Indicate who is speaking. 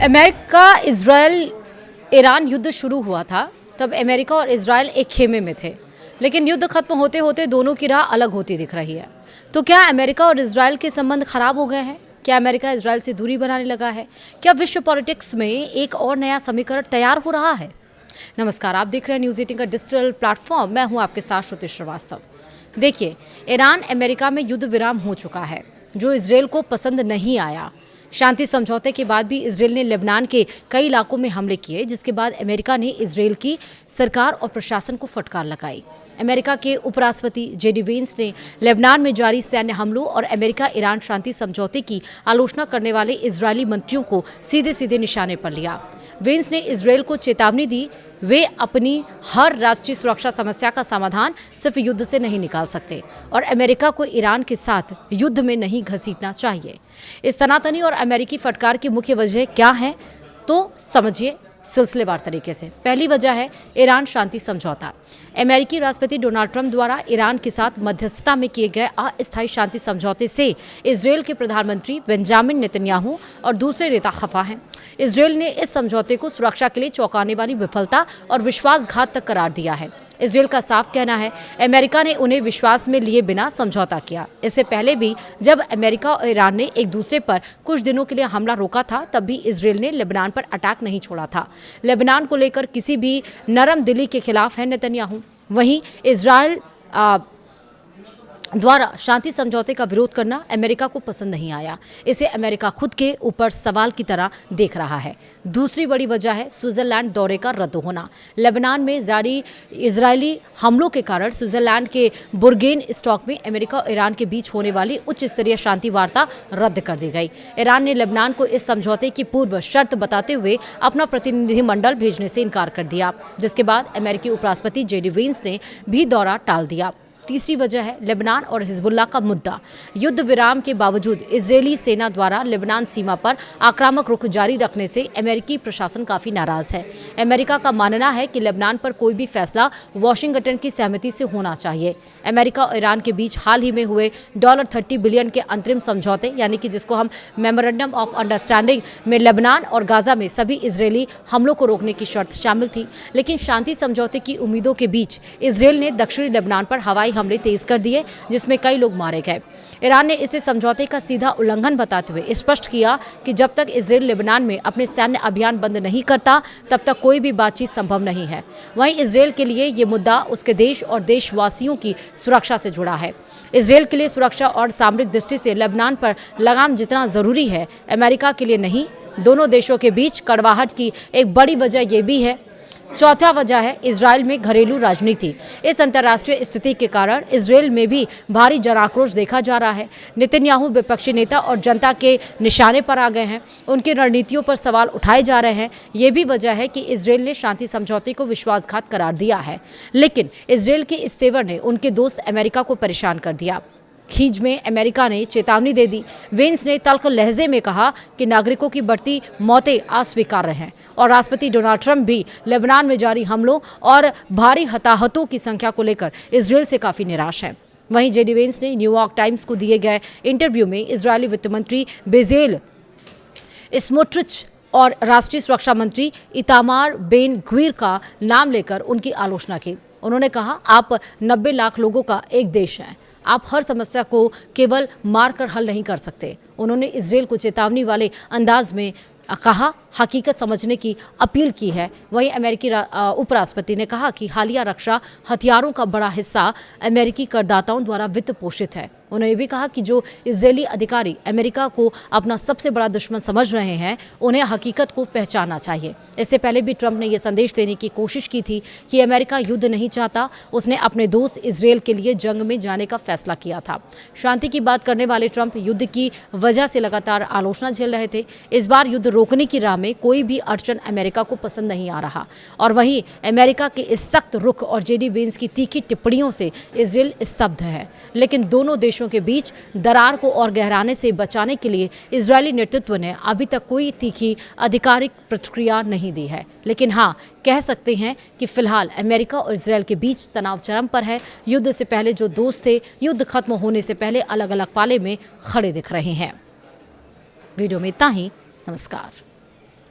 Speaker 1: America Israel Iran युद्ध शुरू हुआ था तब अमेरिका और इजराइल एक खेमे में थे, लेकिन युद्ध खत्म होते होते दोनों की राह अलग होती दिख रही है। तो क्या अमेरिका और इजराइल के संबंध खराब हो गए हैं? क्या अमेरिका इजराइल से दूरी बनाने लगा है? क्या विश्व पॉलिटिक्स में एक और नया समीकरण तैयार हो रहा है? नमस्कार, आप देख रहे हैं न्यूज़ 18 का डिजिटल प्लेटफॉर्म। मैं हूं आपके साथ श्रुति श्रीवास्तव। देखिए, ईरान अमेरिका में युद्ध विराम हो चुका है, जो इजराइल को पसंद नहीं आया। शांति समझौते के बाद भी इजराइल ने लेबनान के कई इलाकों में हमले किए, जिसके बाद अमेरिका ने इजराइल की सरकार और प्रशासन को फटकार लगाई। अमेरिका के उपराष्ट्रपति जेडी वेंस ने लेबनान में जारी सैन्य हमलों और अमेरिका ईरान शांति समझौते की आलोचना करने वाले इजरायली मंत्रियों को सीधे सीधे निशाने पर लिया। वेंस ने इजराइल को चेतावनी दी, वे अपनी हर राष्ट्रीय सुरक्षा समस्या का समाधान सिर्फ युद्ध से नहीं निकाल सकते और अमेरिका को ईरान के साथ युद्ध में नहीं घसीटना चाहिए। इस तनातनी और अमेरिकी फटकार की मुख्य वजह क्या है, तो समझिए सिलसिलेवार तरीके से। पहली वजह है ईरान शांति समझौता। अमेरिकी राष्ट्रपति डोनाल्ड ट्रंप द्वारा ईरान के साथ मध्यस्थता में किए गए अस्थायी शांति समझौते से इजराइल के प्रधानमंत्री बेंजामिन नेतन्याहू और दूसरे नेता खफा हैं। इजराइल ने इस समझौते को सुरक्षा के लिए चौंकाने वाली विफलता और विश्वासघात तक करार दिया है। इजराइल का साफ कहना है, अमेरिका ने उन्हें विश्वास में लिए बिना समझौता किया। इससे पहले भी जब अमेरिका और ईरान ने एक दूसरे पर कुछ दिनों के लिए हमला रोका था, तब भी इजराइल ने लेबनान पर अटैक नहीं छोड़ा था। लेबनान को लेकर किसी भी नरम दिली के खिलाफ है नेतन्याहू। वहीं इजराइल द्वारा शांति समझौते का विरोध करना अमेरिका को पसंद नहीं आया। इसे अमेरिका खुद के ऊपर सवाल की तरह देख रहा है। दूसरी बड़ी वजह है स्विट्जरलैंड दौरे का रद्द होना। लेबनान में जारी इजरायली हमलों के कारण स्विट्जरलैंड के बुर्गेन स्टॉक में अमेरिका और ईरान के बीच होने वाली उच्च स्तरीय शांति वार्ता रद्द कर दी गई। ईरान ने लेबनान को इस समझौते की पूर्व शर्त बताते हुए अपना प्रतिनिधिमंडल भेजने से इनकार कर दिया, जिसके बाद अमेरिकी उपराष्ट्रपति जेडी वेंस ने भी दौरा टाल दिया। तीसरी वजह है लेबनान और हिजबुल्लाह का मुद्दा। युद्ध विराम के बावजूद इजरायली सेना द्वारा लेबनान सीमा पर आक्रामक रुख जारी रखने से अमेरिकी प्रशासन काफी नाराज है। अमेरिका का मानना है कि लेबनान पर कोई भी फैसला वाशिंगटन की सहमति से होना चाहिए। अमेरिका और ईरान के बीच हाल ही में हुए $30 बिलियन के अंतरिम समझौते, यानी कि जिसको हम मेमोरेंडम ऑफ अंडरस्टैंडिंग में लेबनान और गाजा में सभी इजरायली हमलों को रोकने की शर्त शामिल थी। लेकिन शांति समझौते की उम्मीदों के बीच इजरायल ने दक्षिणी लेबनान पर हवाई हमले तेज कर दिए, जिसमें कई लोग मारे गए। ईरान ने इसे समझौते का सीधा उल्लंघन बताते हुए स्पष्ट किया कि जब तक इजराइल लेबनान में अपने सैन्य अभियान बंद नहीं करता, तब तक कोई भी बातचीत संभव नहीं है। वहीं इजराइल के लिए ये मुद्दा उसके देश और देशवासियों की सुरक्षा से जुड़ा है। इजराइल के लिए सुरक्षा और सामरिक दृष्टि से लेबनान पर लगाम जितना जरूरी है, अमेरिका के लिए नहीं। दोनों देशों के बीच कड़वाहट की एक बड़ी वजह यह भी है। चौथा वजह है इजराइल में घरेलू राजनीति। इस अंतर्राष्ट्रीय स्थिति के कारण इजराइल में भी भारी जनाक्रोश देखा जा रहा है। नेतन्याहू विपक्षी नेता और जनता के निशाने पर आ गए हैं। उनकी रणनीतियों पर सवाल उठाए जा रहे हैं। ये भी वजह है कि इजराइल ने शांति समझौते को विश्वासघात करार दिया है, लेकिन इजराइल के इस तेवर ने उनके दोस्त अमेरिका को परेशान कर दिया। खींच में अमेरिका ने चेतावनी दे दी। वेंस ने तल्ख लहजे में कहा कि नागरिकों की बढ़ती मौतें अस्वीकार्य हैं और राष्ट्रपति डोनाल्ड ट्रंप भी लेबनान में जारी हमलों और भारी हताहतों की संख्या को लेकर इजराइल से काफ़ी निराश हैं। वहीं जेडी वेंस ने न्यूयॉर्क टाइम्स को दिए गए इंटरव्यू में इजरायली वित्त मंत्री बेजेल स्मोट्रिच और राष्ट्रीय सुरक्षा मंत्री इतामार बेन ग्वीर का नाम लेकर उनकी आलोचना की। उन्होंने कहा, आप 90 लाख लोगों का एक देश हैं, आप हर समस्या को केवल मारकर हल नहीं कर सकते। उन्होंने इजराइल को चेतावनी वाले अंदाज में कहा, हकीकत समझने की अपील की है। वहीं अमेरिकी उपराष्ट्रपति ने कहा कि हालिया रक्षा हथियारों का बड़ा हिस्सा अमेरिकी करदाताओं द्वारा वित्त पोषित है। उन्होंने भी कहा कि जो इजरायली अधिकारी अमेरिका को अपना सबसे बड़ा दुश्मन समझ रहे हैं, उन्हें हकीकत को पहचानना चाहिए। इससे पहले भी ट्रंप ने यह संदेश देने की कोशिश की थी कि अमेरिका युद्ध नहीं चाहता। उसने अपने दोस्त इजराइल के लिए जंग में जाने का फैसला किया था। शांति की बात करने वाले ट्रंप युद्ध की वजह से लगातार आलोचना झेल रहे थे। इस बार युद्ध रोकने की राह में कोई भी अड़चन अमेरिका को पसंद नहीं आ रहा और वहीं अमेरिका के इस सख्त रुख और जेडी वेंस की तीखी टिप्पणियों से इजराइल स्तब्ध है। लेकिन दोनों देशों के बीच दरार को और गहराने से बचाने के लिए इजरायली नेतृत्व ने अभी तक कोई तीखी आधिकारिक प्रतिक्रिया नहीं दी है। लेकिन हाँ, कह सकते हैं कि फिलहाल अमेरिका और इजरायल के बीच तनाव चरम पर है। युद्ध से पहले जो दोस्त थे, युद्ध खत्म होने से पहले अलग अलग पाले में खड़े दिख रहे हैं। वीडियो में इतना ही। नमस्कार।